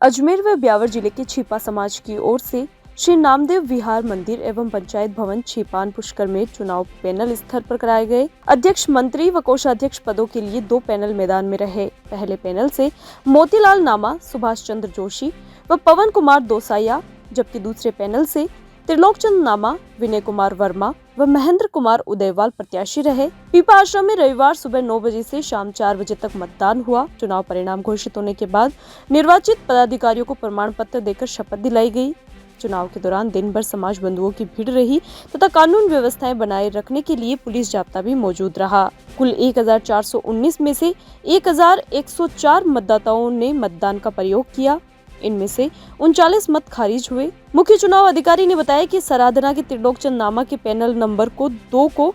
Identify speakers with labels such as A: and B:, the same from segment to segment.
A: अजमेर व ब्यावर जिले के छिपा समाज की ओर से श्री नामदेव विहार मंदिर एवं पंचायत भवन छिपान पुष्कर में चुनाव पैनल स्तर पर कराए गए। अध्यक्ष, मंत्री व कोषाध्यक्ष पदों के लिए 2 पैनल मैदान में रहे। पहले पैनल से मोतीलाल नामा, सुभाष चंद्र जोशी व पवन कुमार दोसाया, जबकि दूसरे पैनल से त्रिलोकचंद नामा, विनय कुमार वर्मा व महेंद्र कुमार उदयवाल प्रत्याशी रहे। पीपा आश्रम में रविवार सुबह 9 बजे से शाम 4 बजे तक मतदान हुआ। चुनाव परिणाम घोषित होने के बाद निर्वाचित पदाधिकारियों को प्रमाण पत्र देकर शपथ दिलाई गई। चुनाव के दौरान दिन भर समाज बंधुओं की भीड़ रही तथा कानून व्यवस्थाएं बनाए रखने के लिए पुलिस जाब्ता भी मौजूद रहा। कुल 1419 में से 1104 मतदाताओं ने मतदान का प्रयोग किया। इनमें से 39 मत खारिज हुए। मुख्य चुनाव अधिकारी ने बताया कि सराधना के त्रिलोकचंद नामा के पैनल नंबर 2 को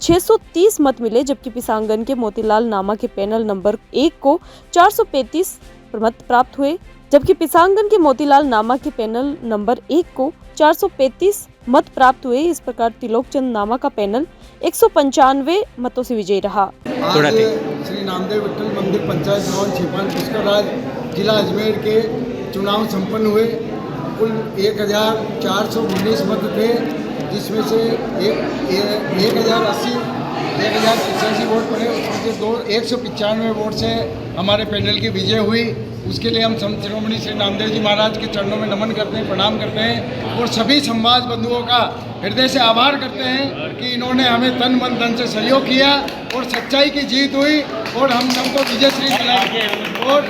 A: 630 मत मिले, जबकि पिसांगन के मोतीलाल नामा के पैनल नंबर 1 को 435 मत प्राप्त हुए, जबकि पिसांगन के मोतीलाल नामा के पैनल नंबर 1 को 435 मत प्राप्त हुए। इस प्रकार त्रिलोकचंद नामा का पैनल 195 मतों से विजयी रहा।
B: आज श्री नामदेव विठल मंदिर पंचायत भवन छिपान पुष्कर राज जिला अजमेर के चुनाव संपन्न हुए। कुल 1419 मत थे, जिसमें से 1085 वोट पड़े। उसमें से 195 वोट से हमारे पैनल की विजय हुई। उसके लिए हम संत शिरोमणि श्री नामदेव जी महाराज के चरणों में नमन करते हैं, प्रणाम करते हैं और सभी समाज बंधुओं का हृदय से आभार करते हैं कि इन्होंने हमें तन मन धन से सहयोग किया और सच्चाई की जीत हुई और हम सबको विजयश्री दिलाई। और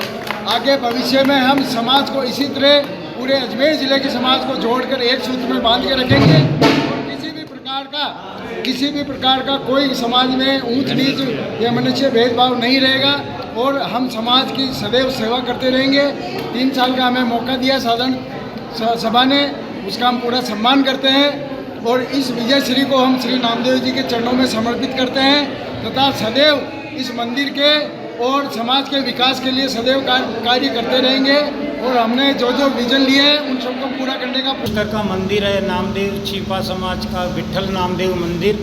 B: आगे भविष्य में हम समाज को इसी तरह पूरे अजमेर जिले के समाज को जोड़कर एक सूत्र में बांध के रखेंगे और किसी भी प्रकार का कोई समाज में ऊंच नीच या मनुष्य भेदभाव नहीं रहेगा और हम समाज की सदैव सेवा करते रहेंगे। 3 साल का हमें मौका दिया साधारण सभा ने, उसका हम पूरा सम्मान करते हैं और इस विजय श्री को हम श्री नामदेव जी के चरणों में समर्पित करते हैं तथा सदैव इस मंदिर के और समाज के विकास के लिए सदैव कार्य करते रहेंगे और हमने जो विजन लिए हैं उन सबको पूरा करने का।
C: पुष्कर का मंदिर है नामदेव छिपा समाज का विठल नामदेव मंदिर,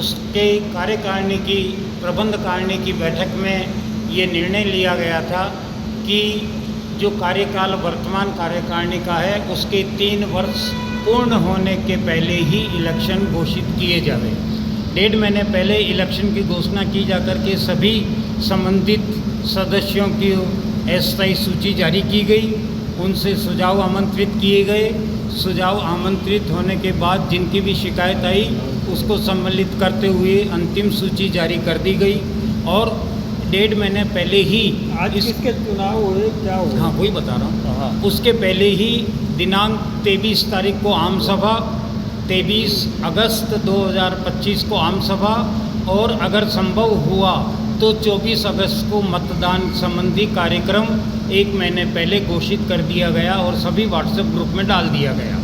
C: उसके कार्यकारिणी की प्रबंधकारिणी की बैठक में ये निर्णय लिया गया था कि जो कार्यकाल वर्तमान कार्यकारिणी का है उसके 3 वर्ष पूर्ण होने के पहले ही इलेक्शन घोषित किए जाए। 1.5 महीने पहले इलेक्शन की घोषणा की जाकर के सभी संबंधित सदस्यों की अस्थायी सूची जारी की गई, उनसे सुझाव आमंत्रित किए गए। सुझाव आमंत्रित होने के बाद जिनकी भी शिकायत आई उसको सम्मिलित करते हुए अंतिम सूची जारी कर दी गई और 1.5 महीने पहले ही
D: आज किसके चुनाव हुए, क्या हुआ?
C: हाँ, वही बता रहा हूँ। उसके पहले ही दिनांक 23 तारीख को आम सभा, 23 अगस्त 2025 को आम सभा और अगर संभव हुआ तो 24 अगस्त को मतदान संबंधी कार्यक्रम 1 महीने पहले घोषित कर दिया गया और सभी व्हाट्सएप ग्रुप में डाल दिया गया।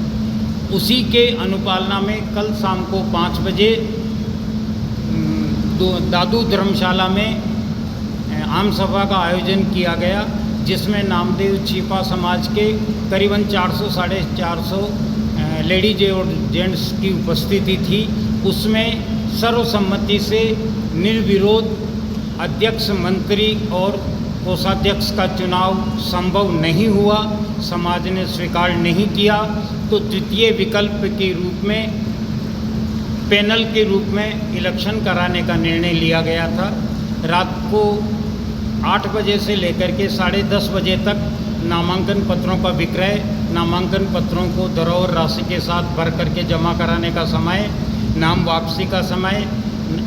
C: उसी के अनुपालना में कल शाम को 5 बजे दादू धर्मशाला में आम सभा का आयोजन किया गया, जिसमें नामदेव छिपा समाज के करीबन 400 साढ़े 400 लेडीज और जेंट्स की उपस्थिति थी। उसमें सर्वसम्मति से निर्विरोध अध्यक्ष, मंत्री और कोषाध्यक्ष का चुनाव संभव नहीं हुआ, समाज ने स्वीकार नहीं किया। तो द्वितीय विकल्प के रूप में पैनल के रूप में इलेक्शन कराने का निर्णय लिया गया था। रात को 8 बजे से लेकर के 10:30 बजे तक नामांकन पत्रों का विक्रय, नामांकन पत्रों को धरोहर राशि के साथ भर करके जमा कराने का समय, नाम वापसी का समय,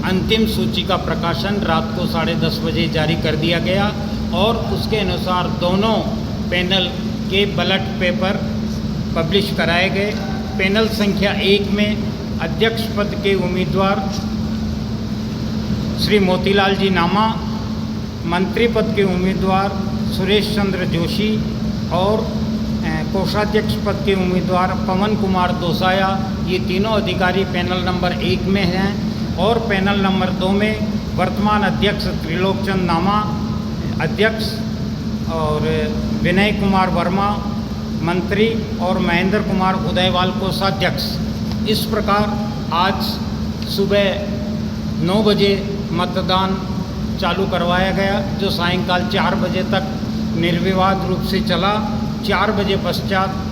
C: अंतिम सूची का प्रकाशन रात को 10:30 बजे जारी कर दिया गया और उसके अनुसार दोनों पैनल के बैलेट पेपर पब्लिश कराए गए। पैनल संख्या 1 में अध्यक्ष पद के उम्मीदवार श्री मोतीलाल जी नामा, मंत्री पद के उम्मीदवार सुरेश चंद्र जोशी और कोषाध्यक्ष पद के उम्मीदवार पवन कुमार दोसाया, ये तीनों अधिकारी पैनल नंबर 1 में हैं और पैनल नंबर 2 में वर्तमान अध्यक्ष त्रिलोकचंद नामा अध्यक्ष और विनय कुमार वर्मा मंत्री और महेंद्र कुमार उदयवाल कोषाध्यक्ष। इस प्रकार आज सुबह 9 बजे मतदान चालू करवाया गया, जो सायंकाल 4 बजे तक निर्विवाद रूप से चला। 4 बजे पश्चात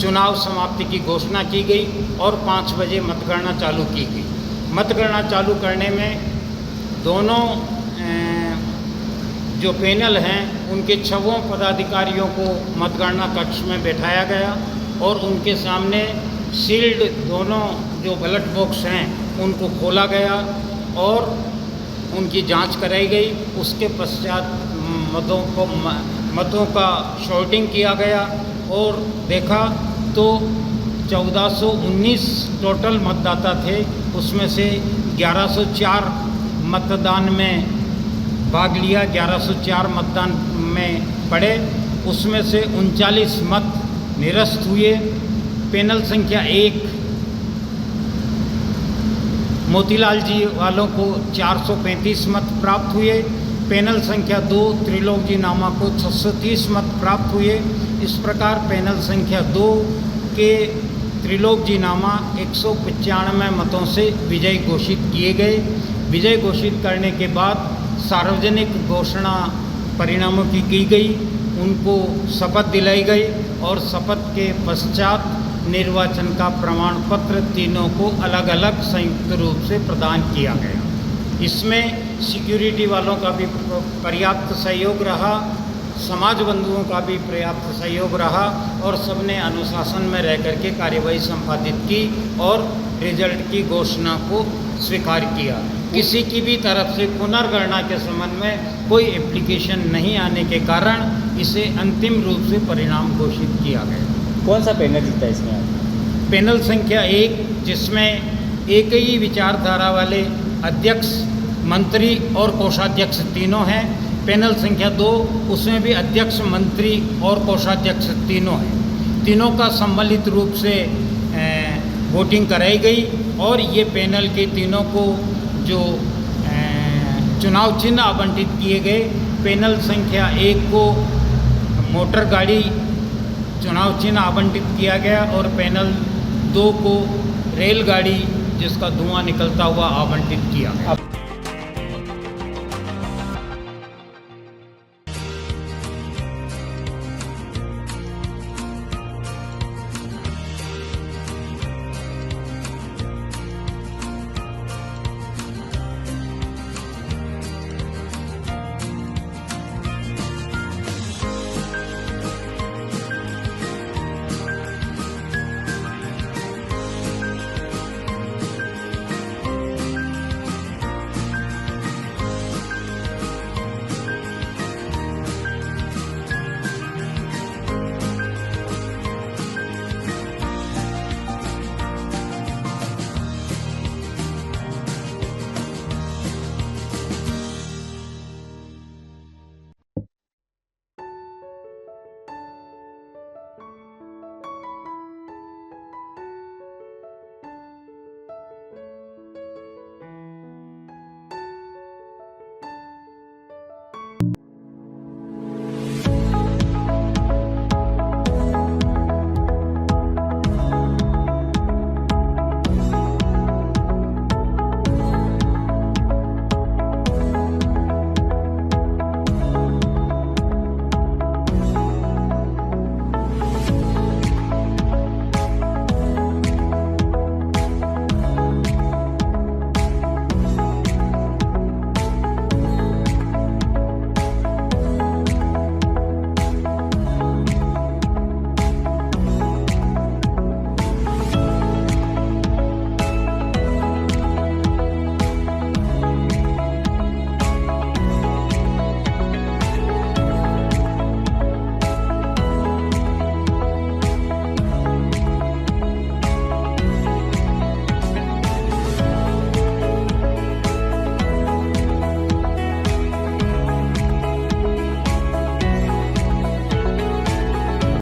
C: चुनाव समाप्ति की घोषणा की गई और 5 बजे मतगणना चालू की गई। मतगणना चालू करने में दोनों जो पैनल हैं उनके 6 पदाधिकारियों को मतगणना कक्ष में बैठाया गया और उनके सामने सील्ड दोनों जो बैलेट बॉक्स हैं उनको खोला गया और उनकी जांच कराई गई। उसके पश्चात मतों का शॉर्टिंग किया गया और देखा तो 1419 टोटल मतदाता थे, उसमें से 1104 मतदान में भाग लिया, 1104 मतदान में पड़े, उसमें से 39 मत निरस्त हुए। पैनल संख्या 1 मोतीलाल जी वालों को 435 मत प्राप्त हुए। पैनल संख्या 2 त्रिलोक जी नामा को 630 मत प्राप्त हुए। इस प्रकार पैनल संख्या 2 के त्रिलोक जी नामा 195 मतों से विजयी घोषित किए गए। विजय घोषित करने के बाद सार्वजनिक घोषणा परिणामों की गई, उनको शपथ दिलाई गई और शपथ के पश्चात निर्वाचन का प्रमाण पत्र तीनों को अलग अलग संयुक्त रूप से प्रदान किया गया। इसमें सिक्योरिटी वालों का भी पर्याप्त सहयोग रहा, समाज बंधुओं का भी पर्याप्त सहयोग रहा और सबने अनुशासन में रह करके कार्यवाही संपादित की और रिजल्ट की घोषणा को स्वीकार किया। किसी की भी तरफ से पुनर्गणना के संबंध में कोई एप्लीकेशन नहीं आने के कारण इसे अंतिम रूप से परिणाम घोषित किया गया।
E: कौन सा पैनल जीता इसमें?
C: पैनल संख्या 1 जिसमें एक ही विचारधारा वाले अध्यक्ष, मंत्री और कोषाध्यक्ष तीनों हैं। पैनल संख्या 2 उसमें भी अध्यक्ष, मंत्री और कोषाध्यक्ष तीनों हैं। तीनों का सम्मिलित रूप से वोटिंग कराई गई और ये पैनल के तीनों को जो चुनाव चिन्ह आवंटित किए गए, पैनल संख्या 1 को मोटर गाड़ी चुनाव चिन्ह आवंटित किया गया और पैनल 2 को रेलगाड़ी जिसका धुआं निकलता हुआ आवंटित किया गया।